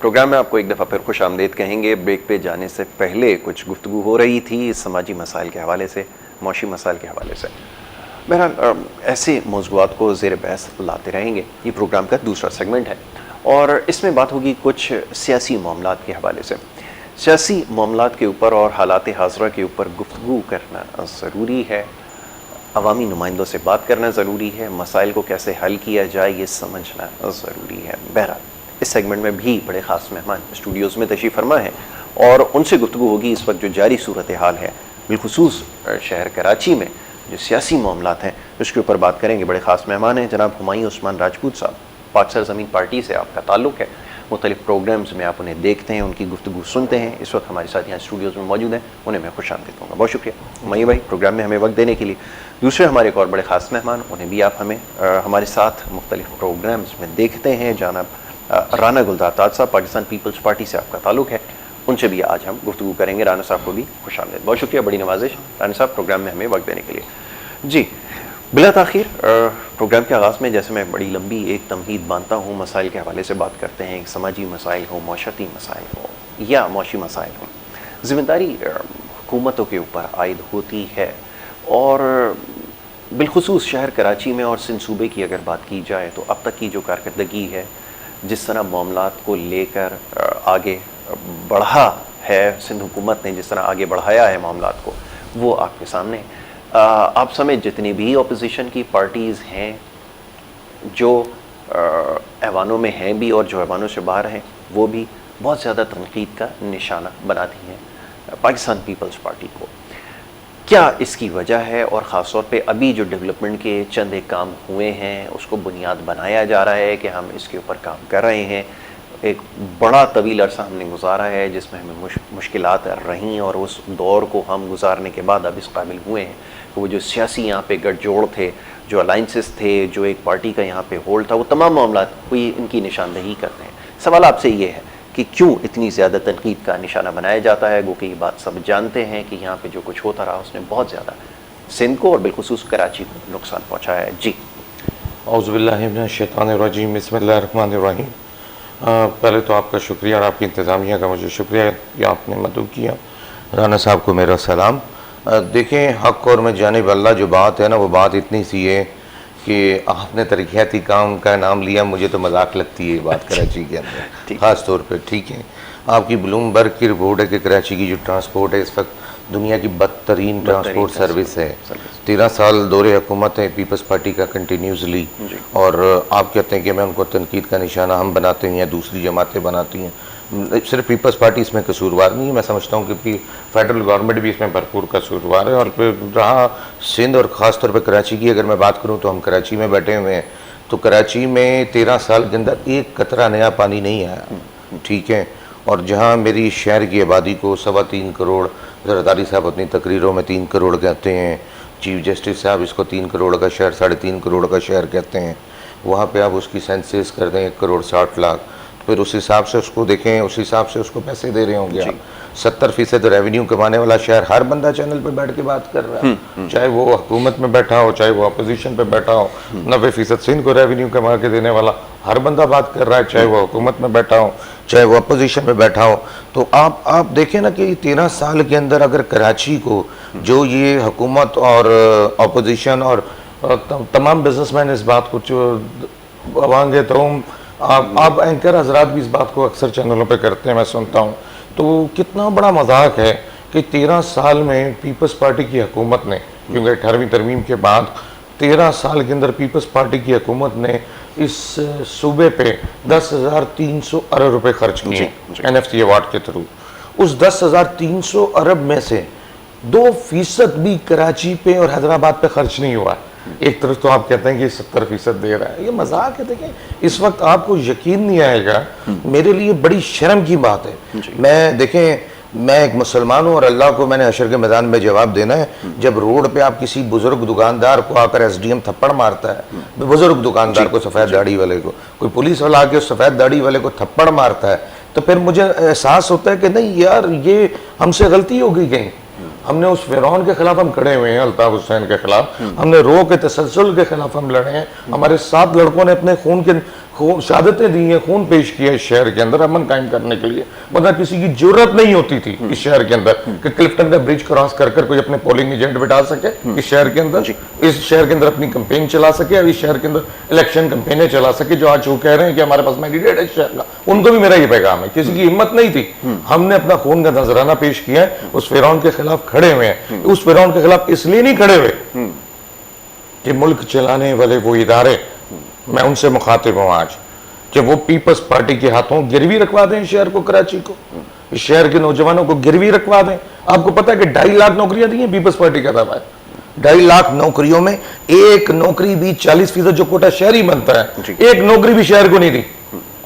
Programme میں آپ کو ایک دفعہ پھر خوش آمدید کہیں گے. بریک پہ جانے سے پہلے کچھ گفتگو ہو رہی تھی سماجی مسائل کے حوالے سے, معاشی مسائل کے حوالے سے. بہرحال ایسے موضوعات کو زیر بحث لاتے رہیں گے. یہ پروگرام کا دوسرا سیگمنٹ ہے اور اس میں بات ہوگی کچھ سیاسی معاملات کے حوالے سے. سیاسی معاملات کے اوپر اور حالات حاضرہ کے اوپر گفتگو کرنا ضروری ہے, عوامی نمائندوں سے بات کرنا ضروری ہے, مسائل کو کیسے حل کیا جائے یہ سمجھنا ضروری ہے. بہرحال اس سیگمنٹ میں بھی بڑے خاص مہمان اسٹوڈیوز میں تشریف فرما ہیں اور ان سے گفتگو ہوگی اس وقت جو جاری صورتحال ہے, بالخصوص شہر کراچی میں جو سیاسی معاملات ہیں اس کے اوپر بات کریں گے. بڑے خاص مہمان ہیں جناب ہمایوں عثمان راجپوت صاحب. پاک سرزمین پارٹی سے آپ کا تعلق ہے, مختلف پروگرامز میں آپ انہیں دیکھتے ہیں, ان کی گفتگو سنتے ہیں. اس وقت ہمارے ساتھ یہاں اسٹوڈیوز میں موجود ہیں, انہیں میں خوش آمدید دوں گا. بہت شکریہ ہمایوں بھائی پروگرام میں ہمیں وقت دینے کے لیے. دوسرے ہمارے ایک اور بڑے خاص مہمان, انہیں بھی آپ ہمارے ساتھ مختلف پروگرامز میں دیکھتے ہیں, جناب رانا گلزار تاج صاحب. پاکستان پیپلز پارٹی سے آپ کا تعلق ہے, ان سے بھی آج ہم گفتگو کریں گے. رانا صاحب کو بھی خوش آمدید. بہت شکریہ, بڑی نوازش رانا صاحب پروگرام میں ہمیں وقت دینے کے لیے. جی بلا تاخیر پروگرام کے آغاز میں جیسے میں بڑی لمبی ایک تمہید باندھتا ہوں, مسائل کے حوالے سے بات کرتے ہیں. سماجی مسائل ہوں, معاشرتی مسائل ہوں یا معاشی مسائل ہوں, ذمہ داری حکومتوں کے اوپر عائد ہوتی ہے. اور بالخصوص شہر کراچی میں اور سندھ صوبے کی اگر بات کی جائے تو اب تک کی جو کارکردگی ہے, جس طرح معاملات کو لے کر آگے بڑھا ہے سندھ حکومت نے, جس طرح آگے بڑھایا ہے معاملات کو, وہ آپ کے سامنے. آپ سمیت جتنی بھی اپوزیشن کی پارٹیز ہیں جو ایوانوں میں ہیں بھی اور جو ایوانوں سے باہر ہیں, وہ بھی بہت زیادہ تنقید کا نشانہ بناتی ہیں پاکستان پیپلز پارٹی کو. کیا اس کی وجہ ہے؟ اور خاص طور پہ ابھی جو ڈیولپمنٹ کے چند ایک کام ہوئے ہیں اس کو بنیاد بنایا جا رہا ہے کہ ہم اس کے اوپر کام کر رہے ہیں. ایک بڑا طویل عرصہ ہم نے گزارا ہے جس میں ہمیں مشکلات رہیں, اور اس دور کو ہم گزارنے کے بعد اب اس قابل ہوئے ہیں کہ وہ جو سیاسی یہاں پہ گٹھ جوڑ تھے, جو الائنسز تھے, جو ایک پارٹی کا یہاں پہ ہولڈ تھا, وہ تمام معاملات کوئی ان کی نشاندہی کرتے ہیں. سوال آپ سے یہ ہے کہ کیوں اتنی زیادہ تنقید کا نشانہ بنایا جاتا ہے؟ گو کہ یہ بات سب جانتے ہیں کہ یہاں پہ جو کچھ ہوتا رہا اس نے بہت زیادہ سندھ کو اور بالخصوص کراچی کو نقصان پہنچایا ہے. جی اعوذ باللہ من الشیطان الرجیم, بسم اللہ الرحمن الرحیم. پہلے تو آپ کا شکریہ اور آپ کی انتظامیہ کا مجھے شکریہ کہ آپ نے مدعو کیا. رانا صاحب کو میرا سلام. دیکھیں, حق اور میں جانب اللہ جو بات ہے نا, وہ بات اتنی سی ہے کہ آپ نے ترقیاتی کام کا نام لیا, مجھے تو مذاق لگتی ہے بات کراچی کے اندر خاص طور پہ. ٹھیک ہے, آپ کی بلومبرگ کی رپورٹ ہے کہ کراچی کی جو ٹرانسپورٹ ہے اس وقت دنیا کی بدترین ٹرانسپورٹ سروس ہے. 13 سال دور حکومت ہے پیپلز پارٹی کا کنٹینیوسلی, اور آپ کہتے ہیں کہ میں ان کو تنقید کا نشانہ ہم بناتے ہیں یا دوسری جماعتیں بناتی ہیں. صرف پیپلز پارٹی اس میں قصوروار نہیں ہے, میں سمجھتا ہوں کہ فیڈرل گورنمنٹ بھی اس میں بھرپور قصوروار ہے. اور پھر رہا سندھ اور خاص طور پہ کراچی کی اگر میں بات کروں تو ہم کراچی میں بیٹھے ہوئے ہیں, تو کراچی میں 13 سال کے اندر ایک قطرہ نیا پانی نہیں آیا. ٹھیک ہے, اور جہاں میری شہر کی آبادی کو 3.25 کروڑ, زرداری صاحب اپنی تقریروں میں 3 کروڑ کہتے ہیں, چیف جسٹس صاحب اس کو 3 کروڑ کا شہر, 3.5 کروڑ کا شہر کہتے ہیں, وہاں پہ آپ اس کی سینسس کر دیں 1 کروڑ 60 لاکھ, پھر اس حساب سے اس کو دیکھیں, اس حساب سے اس کو پیسے دے رہے ہوں گے آپ. 70% ریونیو کمانے والا شہر, ہر بندہ چینل پہ بیٹھ کے بات کر رہا ہے, چاہے وہ حکومت میں بیٹھا ہو چاہے وہ اپوزیشن پہ بیٹھا ہو. 90% سندھ کو ریونیو کما کے دینے والا ہر بندہ بات کر رہا ہے, چاہے وہ حکومت میں بیٹھا ہو چاہے وہ اپوزیشن میں بیٹھا ہو. تو آپ دیکھیں نا کہ 13 سال کے اندر اگر کراچی کو جو یہ حکومت اور اپوزیشن اور تمام بزنس مین اس بات کو آوانگے تو آپ اینکر حضرات بھی اس بات کو اکثر چینلوں پہ کرتے ہیں, میں سنتا ہوں, تو کتنا بڑا مذاق ہے کہ 13 سال میں پیپلز پارٹی کی حکومت نے, کیونکہ 18ویں ترمیم کے بعد 13 سال کے اندر پیپلز پارٹی کی حکومت نے اس صوبے پہ 10,300 ارب روپے خرچ کیے NFC ایوارڈ کے تھرو. اس 10,300 ارب میں سے 2% بھی کراچی پہ اور حیدرآباد پہ خرچ نہیں ہوا. ایک طرف تو آپ کہتے ہیں کہ 70% دے رہا ہے, یہ مذاق ہے. دیکھیں اس وقت آپ کو یقین نہیں آئے گا, میرے لیے بڑی شرم کی بات ہے. دیکھیں میں ایک مسلمان ہوں اور اللہ کو میں نے حشر کے میدان میں جواب دینا ہے. جب روڈ پہ آپ کسی بزرگ دکاندار کو آ کر SDM تھپڑ مارتا ہے, بزرگ دکاندار کو, سفید داڑھی والے کو, کوئی پولیس والا آ کے سفید داڑھی والے کو تھپڑ مارتا ہے, تو پھر مجھے احساس ہوتا ہے کہ نہیں یار یہ ہم سے غلطی ہو گئی کہیں. ہم نے اس فرعون کے خلاف ہم کھڑے ہوئے ہیں, الطاف حسین کے خلاف, ہم نے رو کے تسلسل کے خلاف ہم لڑے ہیں, ہمارے 7 لڑکوں نے اپنے خون کے شہادتیں دی ہیں, خون پیش کیا اس شہر کے اندر امن قائم کرنے کے لیے, ورنہ کسی کی جرت نہیں ہوتی تھی اس شہر کے اندر کہ کلفٹن کا برج کراس کر کوئی اپنے پولنگ ایجنٹ بٹھا سکے اس شہر کے اندر, اس شہر کے اندر اپنی کمپین چلا سکے, اور اس شہر کے اندر الیکشن کمپینیں چلا سکے. جو آج وہ کہہ رہے ہیں کہ ہمارے پاس مینڈیٹ ہے اس شہر کا, ان کو بھی میرا یہ پیغام ہے, کسی کی ہمت نہیں تھی. ہم نے اپنا خون کا نذرانہ پیش کیا ہے, اس فرعون کے خلاف کھڑے ہوئے ہیں. اس فرعون کے خلاف اس لیے نہیں کھڑے ہوئے کہ ملک چلانے والے وہ ادارے, میں ان سے مخاطب ہوں آج, کہ وہ پیپلز پارٹی کے ہاتھوں گروی رکھوا دیں شہر کو, کراچی کو, اس شہر کے نوجوانوں کو گروی رکھوا دیں. آپ کو پتا ہے کہ 2.5 لاکھ نوکریاں دی ہیں پیپلز پارٹی کا دعویٰ ہے. 2.5 لاکھ نوکریوں میں ایک نوکری بھی 40% جو کوٹا شہری بنتا ہے, ایک نوکری بھی شہر کو نہیں دی.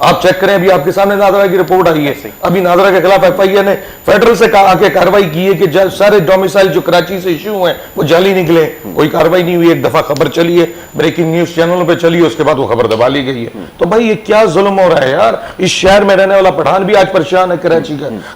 آپ چیک کریں, ابھی آپ کے سامنے نادرا کی رپورٹ آئی ہے, ابھی نادرا کے خلاف ایف آئی اے نے فیڈرل سے آ کے کاروائی کی ہے کہ سارے ڈومیسائل جو کراچی سے ایشو ہیں وہ جعلی نکلے. کوئی کاروائی نہیں ہوئی, ایک دفعہ خبر چلی ہے, بریکنگ نیوز چینلوں پہ چلی ہے, اس کے بعد وہ خبر دبا لی گئی ہے. تو بھائی یہ کیا ظلم ہو رہا ہے یار. اس شہر میں رہنے والا پٹھان بھی آج پریشان ہے,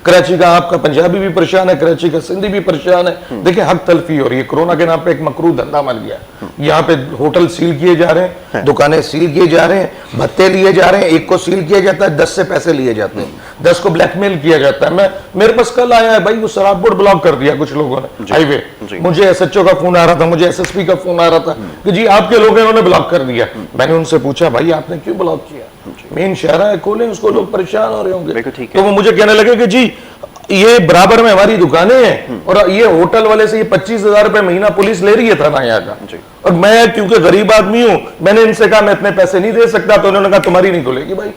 کراچی کا آپ کا پنجابی بھی پریشان ہے, کراچی کا سندھی بھی پریشان ہے. دیکھیں حق تلفی ہو رہی ہے, کورونا کے نام پہ ایک مکروہ دھندا مر گیا. یہاں پہ ہوٹل سیل کیے جا رہے ہیں, دکانیں سیل کیے جا رہے ہیں, بھتے لیے جا رہے ہیں. ایک کو سیل کیا جاتا ہے, 10 سے پیسے لیے جاتے ہیں, 10 کو بلیک میل کیا جاتا ہے. میرے پاس کل آیا ہے بھائی, وہ سراب بورڈ بلاک کر دیا کچھ لوگوں نے ہائی وے. مجھے ایس ایچ او کا فون آ رہا تھا, مجھے ایس ایس پی کا فون آ رہا تھا کہ جی آپ کے لوگ انہوں نے بلاک کر دیا. میں نے ان سے پوچھا بھائی آپ نے کیوں بلاک کیا, مین شہرہ ہے کھولیں, اس کو لوگ پریشان ہو رہے ہوں گے. تو وہ مجھے کہنے لگے کہ جی یہ برابر میں ہماری دکانیں ہیں, اور یہ ہوٹل والے سے یہ 25,000 روپے مہینہ پولیس لے رہی ہے تھانہ یہاں کا, اور میں کیونکہ غریب آدمی ہوں, میں نے ان سے کہا میں اتنے پیسے نہیں دے سکتا. تو انہوں نے کہا تمہاری نہیں کھلے گی بھائی,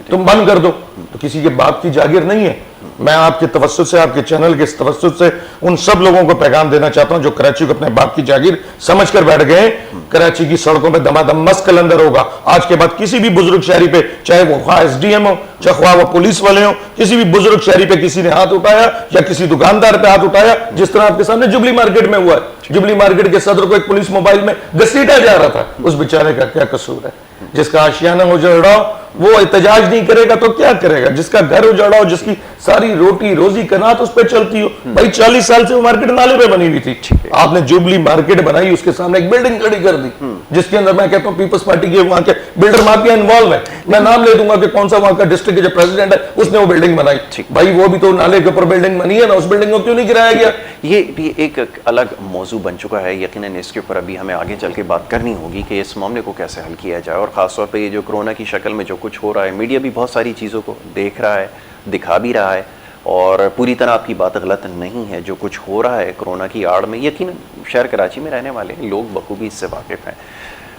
تم بند کر دو. تو کسی کے باپ کی جاگیر نہیں ہے. میں آپ کے توسط سے, آپ کے چینل کے توسط سے ان سب لوگوں کو پیغام دینا چاہتا ہوں جو کراچی کو اپنے باپ کی جاگیر سمجھ کر بیٹھ گئے. کراچی کی سڑکوں پہ دمادم مست کلندر ہوگا آج کے بعد. کسی بھی بزرگ شہری پہ, چاہے وہ خواہ ایس ڈی ایم ہو, چاہے خواہ وہ پولیس والے ہوں, کسی بھی بزرگ شہری پہ کسی نے ہاتھ اٹھایا یا کسی دکاندار پہ ہاتھ اٹھایا, جس طرح آپ کے سامنے جبلی مارکیٹ میں ہوا ہے. جبلی مارکیٹ کے صدر کو ایک پولیس موبائل میں گھسیٹا جا رہا تھا. اس بیچارے کا کیا قصور ہے؟ جس کا آشیانہ اجڑا وہ احتجاج نہیں کرے گا تو کیا کرے گا؟ جس کا گھر اجڑا ہو, جس کی ساری روٹی روزی کنات اس پہ چلتی ہو. بھائی 40 سال سے وہ مارکیٹ نالے پہ بنی ہوئی تھی, آپ نے جوبلی مارکیٹ بنائی, اس کے سامنے ایک بلڈنگ کھڑی کر دی جس کے اندر میں کہتا ہوں پیپلز پارٹی کے وہاں کے بلڈر مافیا انوالو ہے. میں نام لے دوں گا کہ کون سا وہاں کا ڈسٹرکٹ جو پریزیڈنٹ ہے اس نے وہ بلڈنگ بنائی. بھائی وہ بھی تو نالے کے اوپر بلڈنگ بنی ہے نا, اس بلڈنگ کو کیوں نہیں گرایا گیا؟ یہ بھی ایک الگ موضوع بن چکا ہے. یقیناً اس کے اوپر ابھی ہمیں آگے چل کے بات کرنی ہوگی کہ اس معاملے کو کیسے حل کیا جائے, اور خاص طور پہ یہ جو کورونا کی شکل میں جو کچھ ہو رہا ہے, میڈیا بھی بہت ساری چیزوں کو دیکھ رہا ہے, دکھا بھی رہا ہے, اور پوری طرح آپ کی بات غلط نہیں ہے. جو کچھ ہو رہا ہے کورونا کی آڑ میں, یقیناً شہر کراچی میں رہنے والے لوگ بخوبی اس سے واقف ہیں.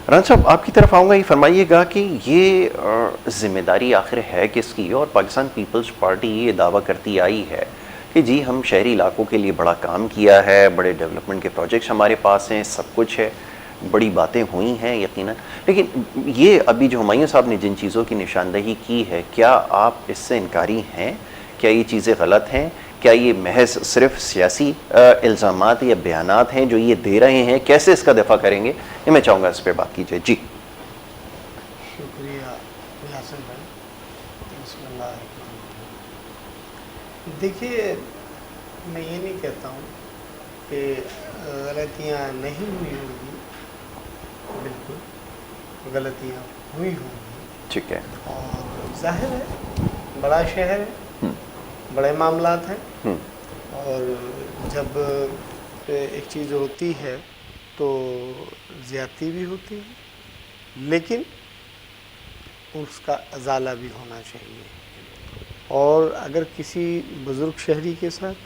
رانا صاحب آپ کی طرف آؤں گا, یہ فرمائیے گا کہ یہ ذمہ داری آخر ہے کس کی؟ اور پاکستان پیپلز پارٹی یہ دعویٰ کرتی آئی ہے کہ جی ہم شہری علاقوں کے لیے بڑا کام کیا ہے, بڑے ڈیولپمنٹ کے پروجیکٹس ہمارے پاس ہیں, سب کچھ ہے, بڑی باتیں ہوئی ہیں یقیناً, لیکن یہ ابھی جو ہمایوں صاحب نے جن چیزوں کی نشاندہی کی ہے, کیا آپ اس سے انکاری ہیں؟ کیا یہ چیزیں غلط ہیں؟ کیا یہ محض صرف سیاسی الزامات یا بیانات ہیں جو یہ دے رہے ہیں؟ کیسے اس کا دفاع کریں گے, یہ میں چاہوں گا اس پہ بات کیجیے. جی شکریہ یاسر بھائی. بسم اللہ الرحمن الرحیم. دیکھیے میں یہ نہیں کہتا ہوں کہ غلطیاں نہیں ہوئی ہوں گی, بالکل غلطیاں ہوئی ہوں گی. ٹھیک ہے, اور ظاہر ہے بڑا شہر ہے, بڑے معاملات ہیں, اور جب ایک چیز ہوتی ہے تو زیادتی بھی ہوتی ہے, لیکن اس کا ازالہ بھی ہونا چاہیے. اور اگر کسی بزرگ شہری کے ساتھ,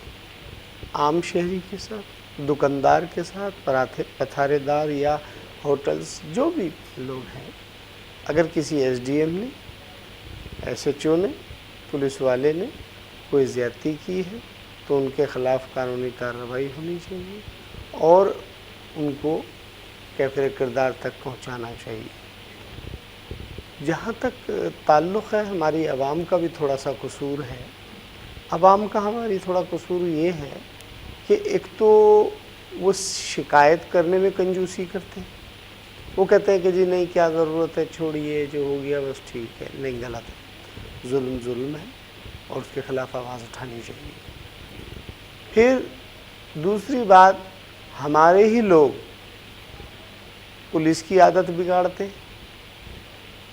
عام شہری کے ساتھ, دکاندار کے ساتھ, پتھارے دار یا ہوٹلز جو بھی لوگ ہیں, اگر کسی ایس ڈی ایم نے, ایس ایچ او نے, پولیس والے نے کوئی زیادتی کی ہے تو ان کے خلاف قانونی کارروائی ہونی چاہیے, اور ان کو کیفر کردار تک پہنچانا چاہیے. جہاں تک تعلق ہے ہماری عوام کا بھی تھوڑا سا قصور ہے. عوام کا ہماری تھوڑا قصور یہ ہے کہ ایک تو وہ شکایت کرنے میں کنجوسی کرتے ہیں. وہ کہتے ہیں کہ جی نہیں کیا ضرورت ہے, چھوڑیے جو ہو گیا بس ٹھیک ہے. نہیں, غلط ہے. ظلم ظلم ہے اور اس کے خلاف آواز اٹھانی چاہیے. پھر دوسری بات, ہمارے ہی لوگ پولیس کی عادت بگاڑتے,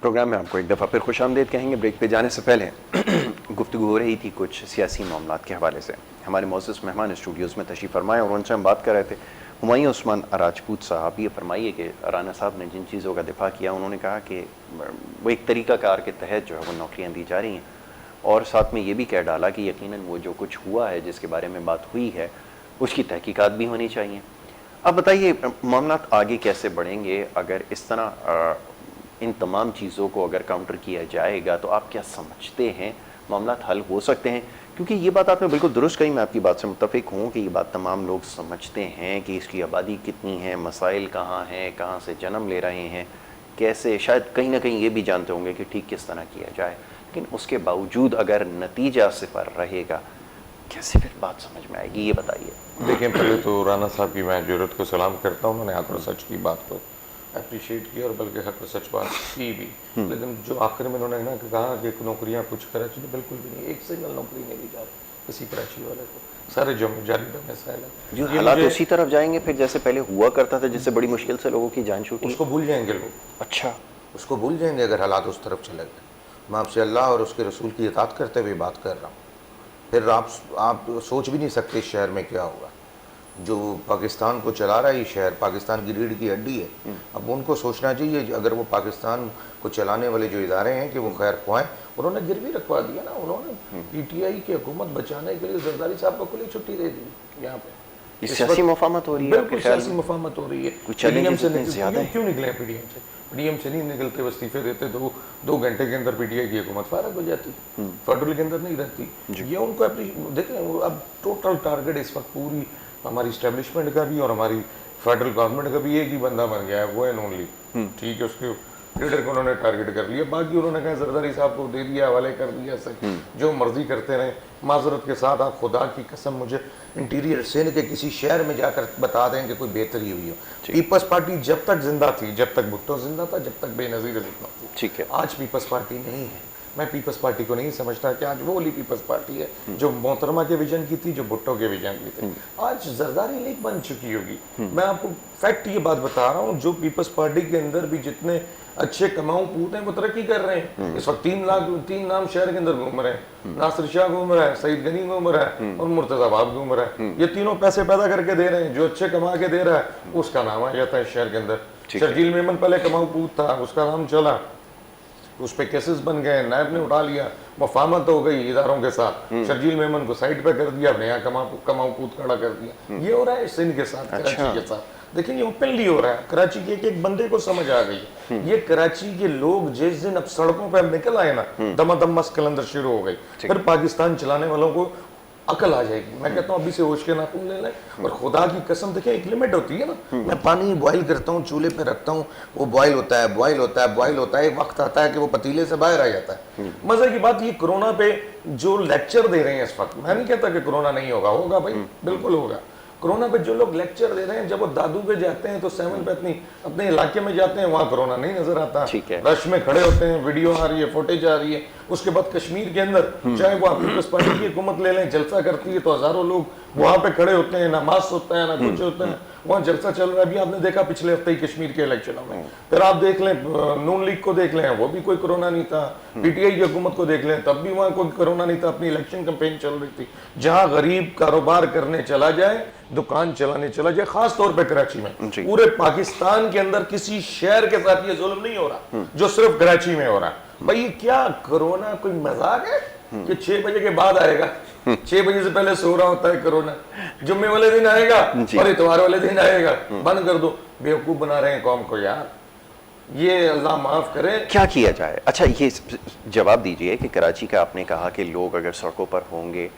پروگرام میں آپ کو ایک دفعہ پھر خوش آمدید کہیں گے. بریک پہ جانے سے پہلے گفتگو ہو رہی تھی کچھ سیاسی معاملات کے حوالے سے. ہمارے معزز مہمان اسٹوڈیوز میں تشریف فرمائے اور ان سے ہم بات کر رہے تھے. ہمایوں عثمان راجپوت صاحب, یہ فرمائیے کہ رانا صاحب نے جن چیزوں کا دفاع کیا, انہوں نے کہا کہ وہ ایک طریقہ کار کے تحت جو ہے وہ نوکریاں دی جا رہی ہیں, اور ساتھ میں یہ بھی کہہ ڈالا کہ یقیناً وہ جو کچھ ہوا ہے جس کے بارے میں بات ہوئی ہے اس کی تحقیقات بھی ہونی چاہیے. اب بتائیے معاملات آگے کیسے بڑھیں گے اگر اس طرح ان تمام چیزوں کو اگر کاؤنٹر کیا جائے گا, تو آپ کیا سمجھتے ہیں معاملات حل ہو سکتے ہیں؟ کیونکہ یہ بات آپ نے بالکل درست کہی, میں آپ کی بات سے متفق ہوں کہ یہ بات تمام لوگ سمجھتے ہیں کہ اس کی آبادی کتنی ہے, مسائل کہاں ہیں, کہاں سے جنم لے رہے ہیں, کیسے, شاید کہیں نہ کہیں یہ بھی جانتے ہوں گے کہ ٹھیک کس طرح کیا جائے, لیکن اس کے باوجود اگر نتیجہ صفر رہے گا کیسے پھر بات سمجھ میں آئے گی, یہ بتائیے. دیکھیں, پہلے تو رانا صاحب کی میں جرت کو سلام کرتا ہوں, انہوں نے حق اور سچ کی بات کو اپریشیٹ کیا اور بلکہ حق اور سچ بات کی بھی. لیکن جو آخر میں انہوں نے کہا کہ نوکریاں کچھ کراچی میں بالکل بھی نہیں, ایک سنگل نوکری نہیں دی جا رہی کسی کراچی والے کو, سارے جاری مسائل ہیں. جو حالات اسی طرف جائیں گے پھر جیسے پہلے ہوا کرتا تھا, جس سے بڑی مشکل سے لوگوں کی جان چھوٹی, اس کو بھول جائیں گے لوگ. اچھا, اس کو بھول جائیں گے اگر حالات اس طرف چلے گئے. میں آپ سے اللہ اور اس کے رسول کی اطاعت کرتے ہوئے بات کر رہا ہوں. پھر آپ سوچ بھی نہیں سکتے اس شہر میں کیا ہوگا. جو پاکستان کو چلا رہا ہے یہ شہر, پاکستان کی ریڑھ کی ہڈی ہے. اب ان کو سوچنا چاہیے اگر وہ پاکستان کو چلانے والے جو ادارے ہیں کہ وہ خیر خواہ ہیں, انہوں نے گروی رکھوا دیا نا, انہوں نے پی ٹی آئی کی حکومت بچانے کے لیے زرداری صاحب کو کھلی چھٹی دے دی. یہاں پہ سیاسی مفاہمت ہو رہی ہے, بالکل سیاسی مفاہمت ہو رہی ہے. پی ڈی ایم سے کیوں نکلے, پی ڈی ایم سے پی ڈی ایم سے نہیں نکلتے, وہ استعفے دیتے, 2 گھنٹے کے اندر پی ٹی آئی کی حکومت فارغ ہو جاتی, فیڈرل کے اندر نہیں رہتی. یہ ان کو دیکھیں, اب ٹوٹل ٹارگٹ اس وقت پوری ہماری اسٹیبلشمنٹ کا بھی اور ہماری فیڈرل گورنمنٹ کا بھی ایک ہی بندہ بن گیا ہے, وہ اینڈ اونلی, ٹھیک ہے, اس کے لیڈر کو انہوں نے ٹارگٹ کر لیا. باقی انہوں نے کہا زرداری صاحب کو دے دیا, حوالے کر دیا, جو مرضی کرتے رہیں. معذرت کے ساتھ آپ خدا کی قسم مجھے انٹیریئر سندھ کے کسی شہر میں جا کر بتا دیں کہ کوئی بہتری ہوئی ہو. پیپلز پارٹی جب تک زندہ تھی, جب تک بھٹو زندہ تھا, جب تک بے نظیر زندہ تھی, ٹھیک ہے. آج پیپلز پارٹی نہیں ہے. میں پیپلز پارٹی کو نہیں سمجھتا کہ آج وہ والی پیپلز پارٹی ہے جو محترمہ کے ویژن کی تھی, جو بھٹو کے ویژن کی تھی. آج زرداری لیگ بن چکی ہوگی. میں آپ کو فیکٹ یہ بات بتا رہا ہوں, جو پیپلز پارٹی کے اندر بھی جتنے اچھے کماؤں پوت ہیں وہ ترقی کر رہے ہیں. اس وقت 3 نام شہر کے اندر گھوم رہے ہیں, ناصر شاہ گھوم رہا ہے, سعید غنی گھوم رہا ہے, اور مرتضی باب گھوم رہا ہے. یہ تینوں پیسے پیدا کر کے دے رہے ہیں. جو اچھے کما کے دے رہا ہے اس کا نام آ جاتا ہے شہر کے اندر. شرجیل میمن پہلے کماؤں پوت تھا, اس کا نام چلا, اس پہ کیسز بن گئے, نیب نے اٹھا لیا, مفاہمت ہو گئی اداروں کے ساتھ, شرجیل میمن کو سائٹ پہ کر دیا, نیا کماؤں پوت کھڑا کر دیا. یہ ہو رہا ہے سندھ کے ساتھ, کراچی کے ساتھ. دیکھیں یہ اوپنلی ہو رہا ہے. کراچی کے ایک بندے کو سمجھ آ گئی. یہ کراچی کے لوگ جس دن اب سڑکوں پہ نکل آئے نا, دم مس کلندر شروع ہو گئی. پھر پاکستان چلانے والوں کو عقل آ جائے گی. میں کہتا ہوں ابھی سے ہوش کے ناخن لے لیں, اور خدا کی قسم دیکھیں ایک لمٹ ہوتی ہے نا. میں پانی بوائل کرتا ہوں, چولہے پہ رکھتا ہوں, وہ بوائل ہوتا ہے, بوائل ہوتا ہے, بوائل ہوتا ہے, ایک وقت آتا ہے کہ وہ پتیلے سے باہر آ جاتا ہے. مزے کی بات یہ کرونا پہ جو لیکچر دے رہے ہیں اس وقت, میں نہیں کہتا کہ کرونا نہیں ہوگا, ہوگا بھائی, بالکل ہوگا. کرونا پہ جو لوگ لیکچر دے رہے ہیں, جب وہ دادو پہ جاتے ہیں تو 7 پہ اپنے علاقے میں جاتے ہیں, وہاں کرونا نہیں نظر آتا. رش میں کھڑے ہوتے ہیں, ویڈیو آ رہی ہے, فوٹیج آ رہی ہے. اس کے بعد کشمیر کے اندر چاہے وہ پیپلز پارٹی کی حکومت لے لیں, جلسہ کرتی ہے تو ہزاروں لوگ وہاں پہ کھڑے ہوتے ہیں, نہ ماسک ہوتا ہے نہ کچھ ہوتا ہے, وہاں جلسہ چل رہا ہے. ابھی آپ نے دیکھا پچھلے ہفتے ہی کشمیر کے الیکشنوں میں. پھر آپ دیکھ لیں نون لیگ کو دیکھ لیں, وہ بھی کوئی کرونا نہیں تھا. پی ٹی آئی کی حکومت کو دیکھ لیں, تب بھی وہاں کوئی کرونا نہیں تھا, اپنی الیکشن کمپین چل رہی تھی. جہاں غریب کاروبار کرنے چلا جائے, دکان چلانے چلا جائے, خاص طور پہ کراچی میں, پورے پاکستان کے اندر کسی شہر کے ساتھ یہ ظلم نہیں ہو رہا جو صرف کراچی میں ہو رہا. بھائی کیا کرونا کوئی مذاق ہے کہ 6 بجے کے بعد آئے گا؟ 6 بجے سے پہلے سو رہا ہوتا ہے کرونا. جمعے والے دن آئے گا اور اتوار والے دن آئے گا. بند کر دو. بیوقوف بنا رہے ہیں قوم کو یار, یہ اللہ معاف کرے. کیا کیا جائے؟ اچھا یہ جواب دیجئے کہ کراچی کا آپ نے کہا کہ لوگ اگر سڑکوں پر ہوں گے,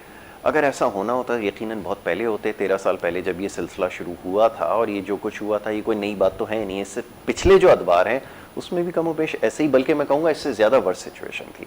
اگر ایسا ہونا ہوتا یقیناً بہت پہلے ہوتے, 13 سال پہلے جب یہ سلسلہ شروع ہوا تھا, اور یہ جو کچھ ہوا تھا یہ کوئی نئی بات تو ہے نہیں. اس سے پچھلے جو ادوار ہیں اس میں بھی کم و بیش ایسے ہی, بلکہ میں کہوں گا اس سے زیادہ ورس سچویشن تھی.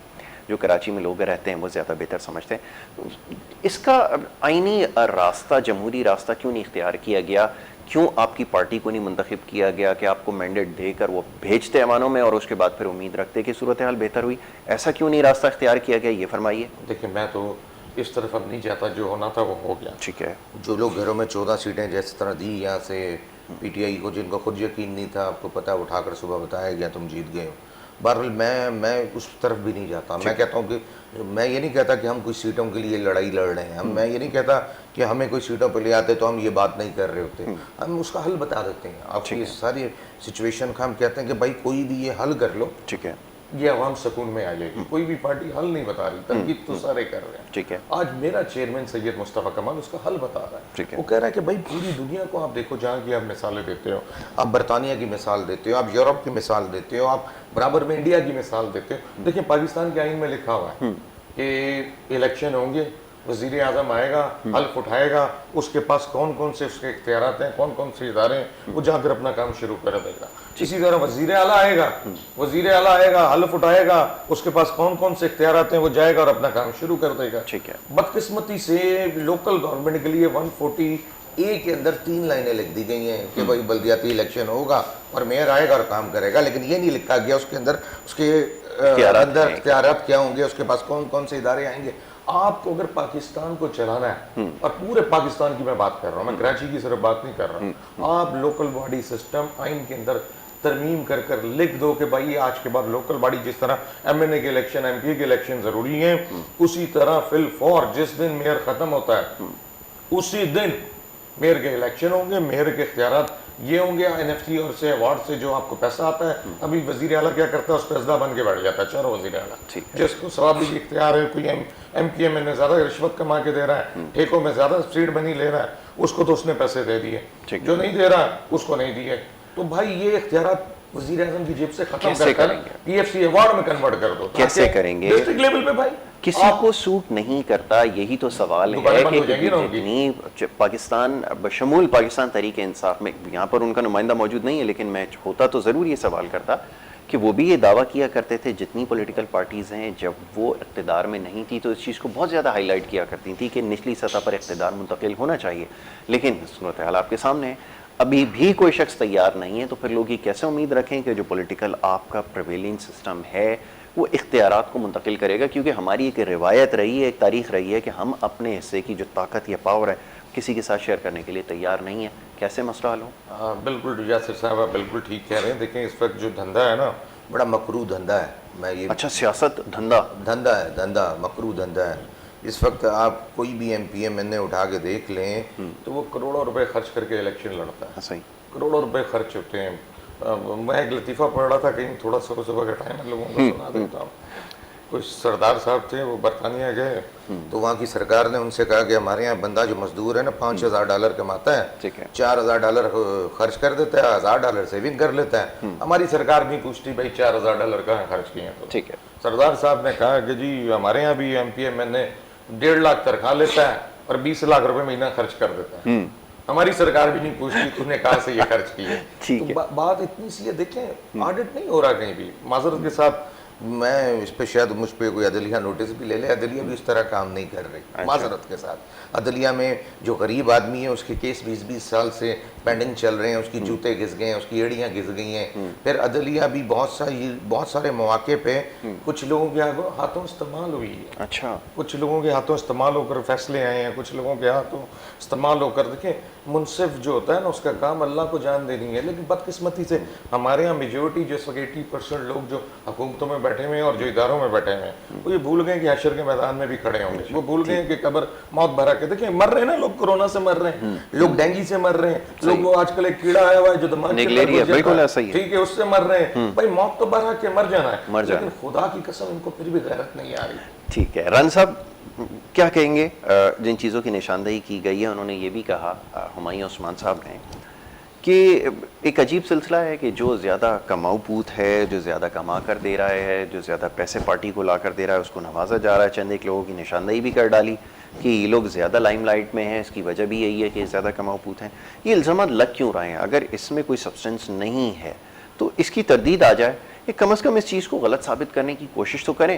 جو کراچی میں لوگ رہتے ہیں وہ زیادہ بہتر سمجھتے ہیں. اس کا آئینی راستہ, جمہوری راستہ کیوں نہیں اختیار کیا گیا؟ کیوں آپ کی پارٹی کو نہیں منتخب کیا گیا کہ آپ کو مینڈیٹ دے کر وہ بھیجتے ایوانوں میں اور اس کے بعد پھر امید رکھتے کہ صورتحال بہتر ہوئی؟ ایسا کیوں نہیں راستہ اختیار کیا گیا, یہ فرمائیے. دیکھیں میں تو اس طرف اب نہیں چاہتا, جو ہونا تھا وہ ہو گیا. ٹھیک ہے. جو لوگ گھروں میں 14 سیٹیں جس طرح دی یہاں سے پی ٹی آئی کو, جن کو خود یقین نہیں تھا, آپ کو پتہ اٹھا کر صبح بتایا گیا تم جیت گئے ہو. بہرحال میں اس طرف بھی نہیں جاتا. میں کہتا ہوں کہ میں یہ نہیں کہتا کہ ہم کوئی سیٹوں کے لیے لڑائی لڑ رہے ہیں, میں یہ نہیں کہتا کہ ہمیں کوئی سیٹوں پہ لے آتے تو ہم یہ بات نہیں کر رہے ہوتے, ہم اس کا حل بتا دیتے ہیں. آپ کی ساری سچویشن کا ہم کہتے ہیں کہ بھائی کوئی بھی یہ حل کر لو, ٹھیک ہے, یہ عوام سکون میں آ جائے گی. کوئی بھی پارٹی حل نہیں بتا رہی, تنقید تو سارے کر رہے ہیں. ٹھیک ہے, آج میرا چیئرمین سید مصطفیٰ کمال اس کا حل بتا رہا ہے. ٹھیک ہے, وہ کہہ رہا ہے کہ بھائی پوری دنیا کو آپ دیکھو, جہاں کی آپ مثالیں دیتے ہو, آپ برطانیہ کی مثال دیتے ہو, آپ یورپ کی مثال دیتے ہو, آپ برابر میں انڈیا کی مثال دیتے ہو. دیکھیں پاکستان کے آئین میں لکھا ہوا ہے کہ الیکشن ہوں گے, وزیر اعظم آئے گا, حلف اٹھائے گا, اس کے پاس کون کون سے اس کے اختیارات ہیں, کون کون سے ادارے ہیں, وہ جا کر اپنا کام شروع کر دے گا. اسی طرح وزیر اعلیٰ آئے گا, حلف اٹھائے گا, اس کے پاس کون کون سے اختیارات ہیں, وہ جائے گا اور اپنا کام شروع کر دے گا. ٹھیک ہے. بدقسمتی سے لوکل گورنمنٹ کے لیے 140A کے اندر 3 لائنیں لکھ دی گئی ہیں کہ بھائی بلدیاتی الیکشن ہوگا اور میئر آئے گا اور کام کرے گا, لیکن یہ نہیں لکھا گیا اس کے اندر اس کے اندر اختیارات کیا ہوں گے, اس کے پاس کون کون سے ادارے آئیں گے. آپ کو اگر پاکستان کو چلانا ہے, اور پورے پاکستان کی میں بات کر رہا ہوں, میں کراچی کی صرف بات نہیں کر رہا ہوں, آپ لوکل باڈی سسٹم آئین کے اندر ترمیم کر کر لکھ دو کہ بھائی آج کے بعد لوکل باڈی جس طرح MNA کے الیکشن, MP کے الیکشن ضروری ہیں, اسی طرح فی الفور جس دن میئر ختم ہوتا ہے اسی دن میئر کے الیکشن ہوں گے. میئر کے اختیارات یہ ہوں گے NFC اور سے ایوارڈ سے جو آپ کو پیسہ آتا ہے. ابھی وزیر اعلیٰ کیا کرتا ہے, اس پہ ازدہ بن کے بیٹھ جاتا ہے, چاروں وزیر اعلیٰ جس کو ثوابی اختیار ہے, کوئی MP MNA زیادہ رشوت کما کے دے رہا ہے, ٹھیکوں میں زیادہ سیٹ بنی لے رہا ہے, اس کو تو اس نے پیسے دے دیے, جو نہیں دے رہا اس کو نہیں دیے. تو بھائی یہ اختیارات وزیر اعظم کی جیب سے ختم کر کر PFC ایوارڈ میں کنورٹ کر دو. کیسے کریں گے؟ ڈسٹرکٹ لیول پہ بھائی کسی کو سوٹ نہیں کرتا. یہی تو سوال ہے کہ جتنی پاکستان بشمول پاکستان تحریک انصاف میں, یہاں پر ان کا نمائندہ موجود نہیں ہے, لیکن میں ہوتا تو ضرور یہ سوال کرتا کہ وہ بھی یہ دعویٰ کیا کرتے تھے, جتنی پولیٹیکل پارٹیز ہیں جب وہ اقتدار میں نہیں تھی تو اس چیز کو بہت زیادہ ہائی لائٹ کیا کرتی تھی کہ نچلی سطح پر اقتدار منتقل ہونا چاہیے. لیکن صورتحال آپ کے سامنے ہے, ابھی بھی کوئی شخص تیار نہیں ہے, تو پھر لوگ یہ کیسے امید رکھیں کہ جو پولیٹیکل آپ کا پریویلنگ سسٹم ہے وہ اختیارات کو منتقل کرے گا؟ کیونکہ ہماری ایک روایت رہی ہے, ایک تاریخ رہی ہے کہ ہم اپنے حصے کی جو طاقت یا پاور ہے کسی کے ساتھ شیئر کرنے کے لیے تیار نہیں ہے. کیسے مسئلہ حل ہو؟ بالکل یاسر صاحب آپ بالکل ٹھیک کہہ رہے ہیں. دیکھیں اس وقت جو دھندا ہے نا, بڑا مکروہ دھندا ہے. میں یہ اچھا, سیاست دھندا مکروہ دھندا ہے. اس وقت آپ کوئی بھی MP MNA اٹھا کے دیکھ لیں تو وہ کروڑوں روپے خرچ کر کے الیکشن لڑتا ہے. صحیح, کروڑوں روپے خرچ ہوتے ہیں. میں ایک لطیفہ پڑھ رہا تھا کہیں, تھوڑا صبح کا ٹائم ہے, لوگوں کو سنا دیتا ہوں. کچھ سردار صاحب تھے, وہ برطانیہ گئے تو وہاں کی سرکار نے ان سے کہا کہ ہمارے یہاں بندہ جو مزدور ہے نا $5,000 کماتا ہے, $4,000 خرچ کر دیتا ہے, $1,000 سیونگ کر لیتا ہے. ہماری سرکار نہیں پوچھتی بھائی $4,000 کہاں خرچ کیے ہیں. تو ٹھیک ہے, سردار صاحب نے کہا کہ جی ہمارے یہاں بھی MP MNA 1.5 لاکھ تنخواہ لیتا ہے اور 20 لاکھ روپے مہینہ خرچ کر دیتا ہے. ہماری سرکار بھی نہیں پوچھتی تم نے کہاں سے یہ خرچ کیے. بات اتنی سی ہے. دیکھیں آڈٹ نہیں ہو رہا کہیں بھی. معذرت کے ساتھ میں اس پہ شاید مجھ پہ کوئی عدلیہ نوٹس بھی لے لے, عدلیہ بھی اس طرح کام نہیں کر رہی. معذرت کے ساتھ عدلیہ میں جو غریب آدمی ہے اس کے کیس 20-20 سال سے پینڈنگ چل رہے ہیں, اس کی جوتے گھس گئے ہیں, اس کی ایڑیاں گھس گئی ہیں. پھر عدلیہ بھی بہت سارے مواقع پہ کچھ لوگوں کے ہاتھوں استعمال ہوئی ہے. اچھا, کچھ لوگوں کے ہاتھوں استعمال ہو کر فیصلے آئے ہیں, کچھ لوگوں کے ہاتھوں استعمال ہو کر. دیکھیں منصف جو ہوتا ہے نا اس کا کام اللہ کو جان دینی ہے, لیکن بدقسمتی سے ہمارے یہاں میجورٹی جو 80% لوگ جو حکومتوں میں بیٹھے ہوئے ہیں اور جو اداروں میں بیٹھے ہوئے ہیں وہ یہ بھول گئے کہ حشر کے میدان میں بھی کھڑے ہوں گے. وہ بھول گئے کہ قبر موت بھرا کے. دیکھیں مر رہے ہیں نا لوگ, کورونا سے مر رہے ہیں لوگ, ڈینگی سے مر رہے ہیں لوگ, وہ آج کل ایک کیڑا آیا ہوا ہے جو دماغ ٹھیک ہے اس سے مر رہے ہیں. بھائی موت تو بھرا کے مر جانا ہے, لیکن خدا کی قسم ان کو پھر بھی غیرت نہیں آ رہی. ٹھیک ہے. رن صاحب کیا کہیں گے؟ جن چیزوں کی نشاندہی کی گئی ہے, انہوں نے یہ بھی کہا, ہمایوں عثمان صاحب نے, کہ ایک عجیب سلسلہ ہے کہ جو زیادہ کماؤ پوت ہے, جو زیادہ کما کر دے رہا ہے, جو زیادہ پیسے پارٹی کو لا کر دے رہا ہے, اس کو نوازا جا رہا ہے. چند ایک لوگوں کی نشاندہی بھی کر ڈالی کہ یہ لوگ زیادہ لائم لائٹ میں ہیں, اس کی وجہ بھی یہی ہے کہ زیادہ کماؤ پوت ہیں. یہ الزامات لگ کیوں رہے ہیں؟ اگر اس میں کوئی سبسٹنس نہیں ہے تو اس کی تردید آ جائے, یا کم از کم اس چیز کو غلط ثابت کرنے کی کوشش تو کریں.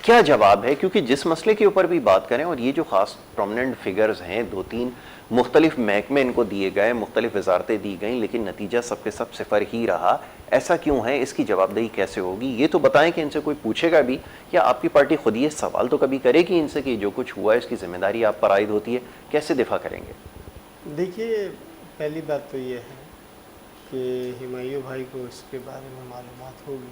کیا جواب ہے؟ کیونکہ جس مسئلے کے اوپر بھی بات کریں, اور یہ جو خاص پرومیننٹ فگرز ہیں, 2-3 مختلف محکمے ان کو دیے گئے, مختلف وزارتیں دی گئیں, لیکن نتیجہ سب کے سب صفر ہی رہا. ایسا کیوں ہے؟ اس کی جواب دہی کیسے ہوگی؟ یہ تو بتائیں کہ ان سے کوئی پوچھے گا بھی, یا آپ کی پارٹی خود یہ سوال تو کبھی کرے گی ان سے کہ جو کچھ ہوا ہے اس کی ذمہ داری آپ پر عائد ہوتی ہے, کیسے دفاع کریں گے؟ دیکھیے, پہلی بات تو یہ ہے کہ ہمایوں بھائی کو اس کے بارے میں معلومات ہوگی,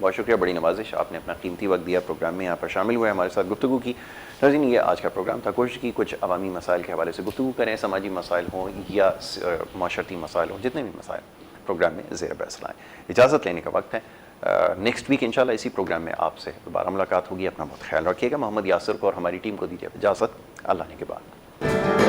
بہت شکریہ، بڑی نوازش، آپ نے اپنا قیمتی وقت دیا، پروگرام میں یہاں پر شامل ہوئے، ہمارے ساتھ گفتگو کی۔ ناظرین، یہ آج کا پروگرام تھا، کوشش کی کچھ عوامی مسائل کے حوالے سے گفتگو کریں، سماجی مسائل ہوں یا معاشرتی مسائل ہوں، جتنے بھی مسائل پروگرام میں زیر بحث لائیں۔ اجازت لینے کا وقت ہے، نیکسٹ ویک انشاءاللہ اسی پروگرام میں آپ سے دوبارہ ملاقات ہوگی۔ اپنا بہت خیال رکھیے گا۔ محمد یاسر کو اور ہماری ٹیم کو دیجیے اجازت، اللہ نے کے بعد۔